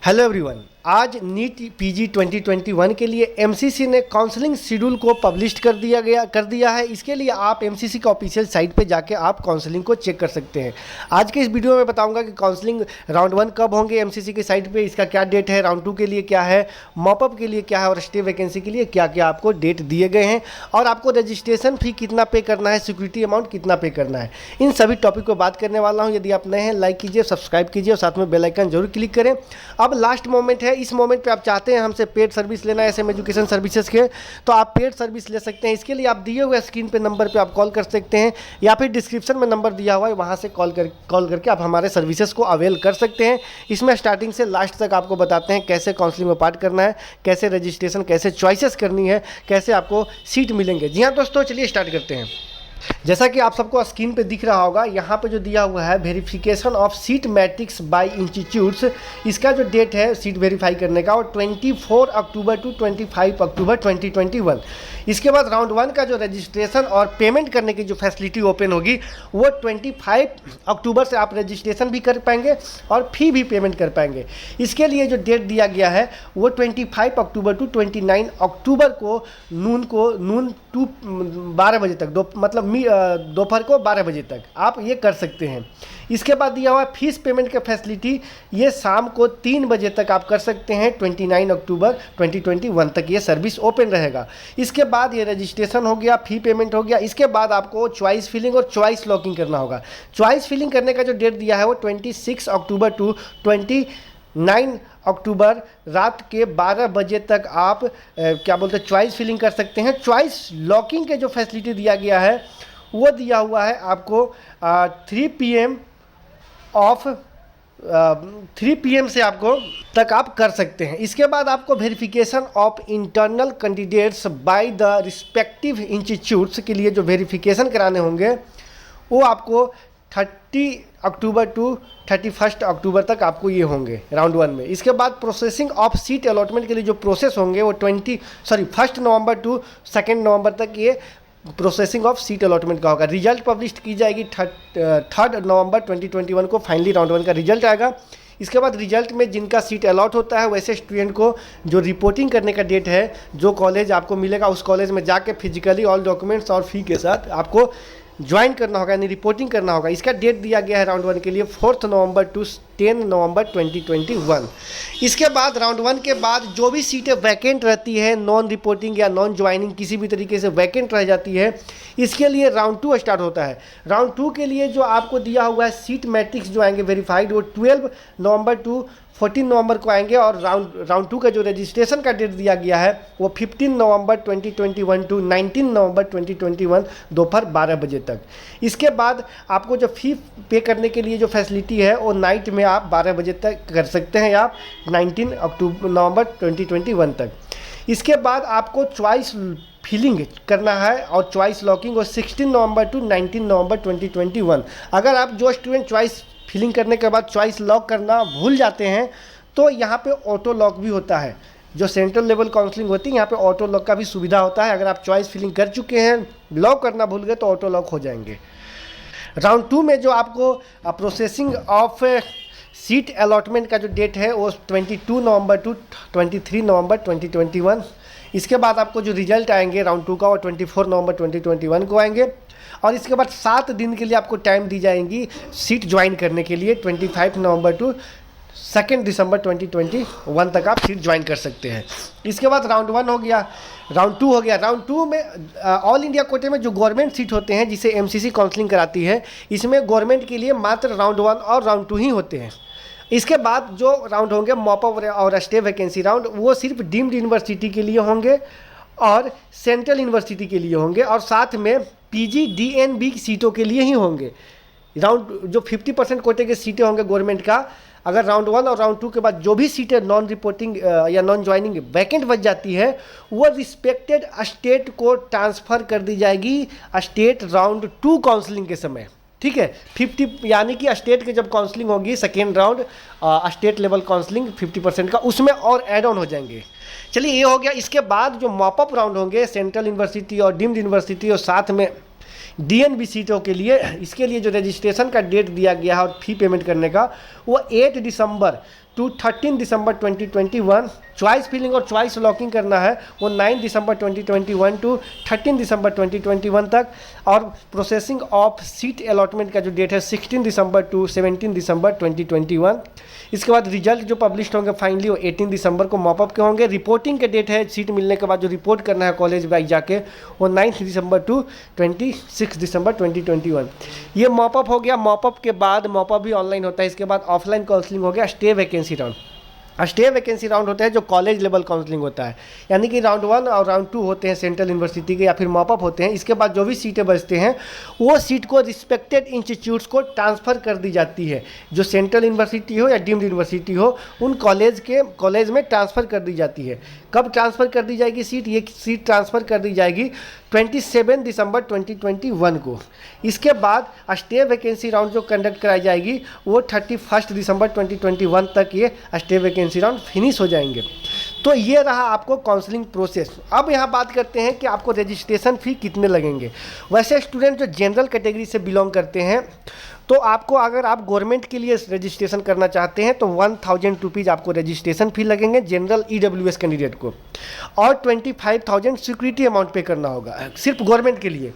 Hello everyone, आज NEET PG 2021 के लिए एमसीसी ने काउंसलिंग शेड्यूल को पब्लिश कर दिया है। इसके लिए आप एमसीसी का ऑफिशियल साइट पे जाके आप काउंसलिंग को चेक कर सकते हैं। आज के इस वीडियो में बताऊंगा कि काउंसलिंग राउंड 1 कब होंगे एमसीसी की साइट पे, इसका क्या डेट है, राउंड 2 के लिए क्या है, मॉपअप के लिए क्या है और स्टे वैकेंसी के लिए क्या क्या आपको डेट दिए गए हैं और आपको रजिस्ट्रेशन फी कितना पे करना है, सिक्योरिटी अमाउंट कितना पे करना है, इन सभी टॉपिक को बात करने वाला हूँ। यदि आप नए हैं लाइक कीजिए, सब्सक्राइब कीजिए और साथ में बेल आइकन जरूर क्लिक करें। अब लास्ट मोमेंट है, इस मोमेंट पे आप चाहते हैं हमसे पेड सर्विस लेना है एसएम एजुकेशन सर्विसेज के, तो आप पेड सर्विस ले सकते हैं। इसके लिए आप दिए हुए स्क्रीन पे नंबर पे आप कॉल कर सकते हैं या फिर डिस्क्रिप्शन में नंबर दिया हुआ है, वहाँ से कॉल करके आप हमारे सर्विसेज को अवेल कर सकते हैं। इसमें स्टार्टिंग से लास्ट तक आपको बताते हैं कैसे काउंसलिंग में पार्ट करना है, कैसे रजिस्ट्रेशन, कैसे चॉइसेस करनी है, कैसे आपको सीट मिलेंगे। जी हाँ दोस्तों, चलिए स्टार्ट करते हैं। जैसा कि आप सबको स्क्रीन पे दिख रहा होगा, यहाँ पे जो दिया हुआ है verification of seat matrix bye institutes, इसका जो डेट है सीट वेरीफाई करने का वो 24 अक्टूबर टू 25 अक्टूबर 2021। इसके बाद राउंड 1 का जो रजिस्ट्रेशन और पेमेंट करने की जो फैसिलिटी ओपन होगी वो 25 अक्टूबर से आप रजिस्ट्रेशन भी कर पाएंगे और फी भी पेमेंट कर पाएंगे। इसके लिए जो डेट दिया गया है वो 25 अक्टूबर टू 29 अक्टूबर को नून टू 12 बजे तक, मतलब दोपहर को 12 बजे तक आप ये कर सकते हैं। इसके बाद दिया हुआ फीस पेमेंट का फैसिलिटी, ये शाम को 3 बजे तक आप कर सकते हैं। 29 अक्टूबर 2021 तक ये सर्विस ओपन रहेगा। इसके बाद ये रजिस्ट्रेशन हो गया, फी पेमेंट हो गया। इसके बाद आपको चॉइस फिलिंग और चॉइस लॉकिंग करना होगा। चॉइस फिलिंग करने का जो डेट दिया है वो 26 अक्टूबर टू 29 अक्टूबर रात के 12 बजे तक आप चॉइस फिलिंग कर सकते हैं। चॉइस लॉकिंग के जो फैसिलिटी दिया गया है वो दिया हुआ है आपको 3 PM से आपको तक आप कर सकते हैं। इसके बाद आपको verification of internal candidates by the respective institutes के लिए जो वेरिफिकेशन कराने होंगे वो आपको 30 अक्टूबर टू 31 अक्टूबर तक आपको ये होंगे राउंड 1 में। इसके बाद प्रोसेसिंग ऑफ सीट अलॉटमेंट के लिए जो प्रोसेस होंगे वो 1 नवंबर टू 2 नवंबर तक ये प्रोसेसिंग ऑफ सीट अलॉटमेंट का होगा। रिजल्ट पब्लिश की जाएगी 3 नवंबर 2021 को, फाइनली राउंड 1 का रिजल्ट आएगा। इसके बाद रिजल्ट में जिनका सीट अलॉट होता है वैसे स्टूडेंट को जो रिपोर्टिंग करने का डेट है, जो कॉलेज आपको मिलेगा उस कॉलेज में जाके फिजिकली ऑल डॉक्यूमेंट्स और फी के साथ आपको ज्वाइन करना होगा, यानी रिपोर्टिंग करना होगा। इसका डेट दिया गया है राउंड 1 के लिए 4 नवंबर टू 10 नवंबर 2021। इसके बाद राउंड 1 के बाद जो भी सीटें वैकेंट रहती है, नॉन रिपोर्टिंग या नॉन ज्वाइनिंग किसी भी तरीके से वैकेंट रह जाती है, इसके लिए राउंड 2 स्टार्ट होता है। राउंड 2 के लिए जो आपको दिया हुआ है सीट मैट्रिक्स जो आएंगे वेरीफाइड वो 12 नवंबर टू 14 नवंबर को आएंगे और राउंड 2 का जो रजिस्ट्रेशन का डेट दिया गया है वो 15 नवंबर 2021 टू 19 नवंबर 2021 दोपहर 12 बजे तक। इसके बाद आपको जो फी पे करने के लिए जो फैसिलिटी है वो नाइट में आप 12 बजे तक कर सकते हैं या 19 नवंबर 2021 तक। इसके बाद आपको चॉइस फिलिंग करना है और चॉइस लॉकिंग और 16 नवंबर टू 19 नवंबर 2021। अगर आप जो स्टूडेंट चॉइस फिलिंग करने के बाद चॉइस लॉक करना भूल जाते हैं तो यहाँ पे ऑटो लॉक भी होता है। जो सेंट्रल लेवल काउंसलिंग होती है यहाँ पे ऑटो लॉक का भी सुविधा होता है। अगर आप चॉइस फिलिंग कर चुके हैं, लॉक करना भूल गए तो ऑटो लॉक हो जाएंगे। राउंड 2 में जो आपको प्रोसेसिंग ऑफ सीट अलॉटमेंट का जो डेट है वो 22 नवंबर टू 23 नवंबर 2021। इसके बाद आपको जो रिजल्ट आएंगे राउंड 2 का वो 24 नवंबर 2021 को आएंगे और इसके बाद 7 दिन के लिए आपको टाइम दी जाएंगी सीट ज्वाइन करने के लिए। 25 नवंबर टू 2 दिसंबर 2021 तक आप सीट ज्वाइन कर सकते हैं। इसके बाद राउंड 1 हो गया, राउंड 2 हो गया। राउंड 2 में ऑल इंडिया कोटे में जो गवर्नमेंट सीट होते हैं जिसे एमसीसी काउंसलिंग कराती है, इसमें गवर्नमेंट के लिए मात्र राउंड 1 और राउंड 2 ही होते हैं। इसके बाद जो राउंड होंगे मॉपअप और स्टे वैकेंसी राउंड, वो सिर्फ डीम्ड यूनिवर्सिटी के लिए होंगे और सेंट्रल यूनिवर्सिटी के लिए होंगे और साथ में पीजी डीएनबी की सीटों के लिए ही होंगे। राउंड जो 50% कोटे के सीटें होंगे गवर्नमेंट का, अगर राउंड 1 और राउंड 2 के बाद जो भी सीटें नॉन रिपोर्टिंग या नॉन ज्वाइनिंग वैकेंट बच जाती है वो रिस्पेक्टेड स्टेट को ट्रांसफ़र कर दी जाएगी स्टेट राउंड 2 काउंसलिंग के समय। ठीक है, 50 यानी कि स्टेट के जब काउंसलिंग होगी second round state level counselling 50% का, उसमें और ऐड ऑन हो जाएंगे। चलिए ये हो गया। इसके बाद जो मॉपअप राउंड होंगे सेंट्रल यूनिवर्सिटी और डीम्ड यूनिवर्सिटी और साथ में डीएनबी सीटों के लिए, इसके लिए जो रजिस्ट्रेशन का डेट दिया गया है और फी पेमेंट करने का वो 8 दिसंबर टू 13 दिसंबर 2021। चॉइस फिलिंग और चॉइस लॉकिंग करना है वो 9 दिसंबर 2021 टू 13 दिसंबर 2021 तक। और प्रोसेसिंग ऑफ सीट अलॉटमेंट का जो डेट है 16 दिसंबर टू 17 दिसंबर 2021। इसके बाद रिजल्ट जो पब्लिश होंगे फाइनली वो 18 दिसंबर को मॉपअप के होंगे। रिपोर्टिंग के डेट है सीट मिलने के बाद जो रिपोर्ट करना है कॉलेज वाइज जाके वो 9 दिसंबर टू 26 दिसंबर 2021। ये मॉपअप हो गया। मॉपअप के बाद मॉपअप भी ऑनलाइन होता है। इसके बाद ऑफलाइन काउंसलिंग हो गया, stay vacancy round. Stay vacancy round होता है जो कॉलेज लेवल काउंसलिंग होता है, यानी कि राउंड 1 और राउंड 2 होते हैं सेंट्रल यूनिवर्सिटी के या फिर मॉपअप होते हैं। इसके बाद जो भी सीटें बचते हैं वो सीट को रिस्पेक्टेड इंस्टीट्यूट्स को ट्रांसफ़र कर दी जाती है। जो सेंट्रल यूनिवर्सिटी हो या डीम्ड यूनिवर्सिटी हो उन कॉलेज में ट्रांसफ़र कर दी जाती है। कब ट्रांसफ़र कर दी जाएगी सीट? ये सीट ट्रांसफ़र कर दी जाएगी 27 दिसंबर 2021 को। इसके बाद स्टे वैकेंसी राउंड जो कंडक्ट कराई जाएगी वो 31 दिसंबर 2021 तक ये स्टे वैकेंसी राउंड फिनिश हो जाएंगे। तो ये रहा आपको काउंसलिंग प्रोसेस। अब यहाँ बात करते हैं कि आपको रजिस्ट्रेशन फ़ी कितने लगेंगे। वैसे स्टूडेंट जो जनरल कैटेगरी से बिलोंग करते हैं तो आपको, अगर आप गवर्नमेंट के लिए रजिस्ट्रेशन करना चाहते हैं तो 1000 रुपीज़ आपको रजिस्ट्रेशन फ़ी लगेंगे जनरल EWS कैंडिडेट को, और 25,000 सिक्योरिटी अमाउंट पे करना होगा सिर्फ गवर्नमेंट के लिए।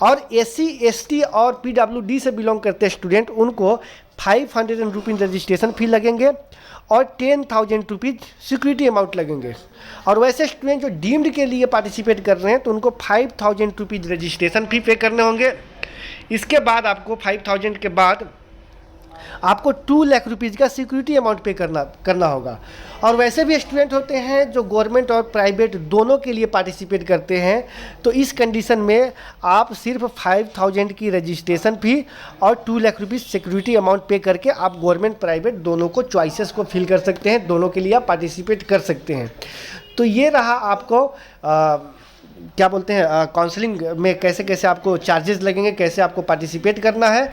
और SC ST और PWD से बिलोंग करते हैं स्टूडेंट उनको 500 रुपीज़ रजिस्ट्रेशन फ़ी लगेंगे और 10,000 रुपीज़ सिक्योरिटी अमाउंट लगेंगे। और वैसे स्टूडेंट जो डीम्ड के लिए पार्टिसिपेट कर रहे हैं तो उनको 5,000 रुपीज़ रजिस्ट्रेशन फ़ी पे करने होंगे। इसके बाद आपको 5,000 के बाद आपको 2 लाख रुपीज़ का सिक्योरिटी अमाउंट पे करना होगा। और वैसे भी स्टूडेंट होते हैं जो गवर्नमेंट और प्राइवेट दोनों के लिए पार्टिसिपेट करते हैं, तो इस कंडीशन में आप सिर्फ 5,000 की रजिस्ट्रेशन फ़ी और 2 लाख रुपीज़ सिक्योरिटी अमाउंट पे करके आप गवर्नमेंट प्राइवेट दोनों को चॉइसेस को फिल कर सकते हैं, दोनों के लिए आप पार्टिसिपेट कर सकते हैं। तो ये रहा आपको क्या बोलते हैं काउंसलिंग में कैसे कैसे आपको चार्जेस लगेंगे, कैसे आपको पार्टिसिपेट करना है।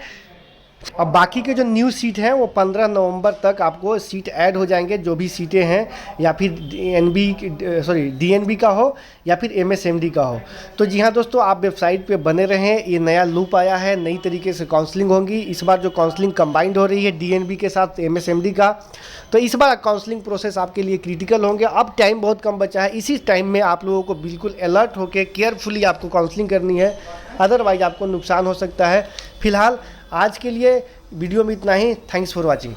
अब बाकी के जो न्यू सीट हैं वो 15 नवंबर तक आपको सीट ऐड हो जाएंगे, जो भी सीटें हैं, या फिर DNB का हो या फिर MSMD का हो। तो जी हाँ दोस्तों, आप वेबसाइट पे बने रहें। ये नया लूप आया है, नई तरीके से काउंसलिंग होगी। इस बार जो काउंसलिंग कंबाइंड हो रही है DNB के साथ MSMD का, तो इस बार काउंसलिंग प्रोसेस आपके लिए क्रिटिकल होंगे। अब टाइम बहुत कम बचा है, इसी टाइम में आप लोगों को बिल्कुल अलर्ट होकर केयरफुली आपको काउंसलिंग करनी है, अदरवाइज आपको नुकसान हो सकता है। फिलहाल आज के लिए वीडियो में इतना ही। Thanks for watching.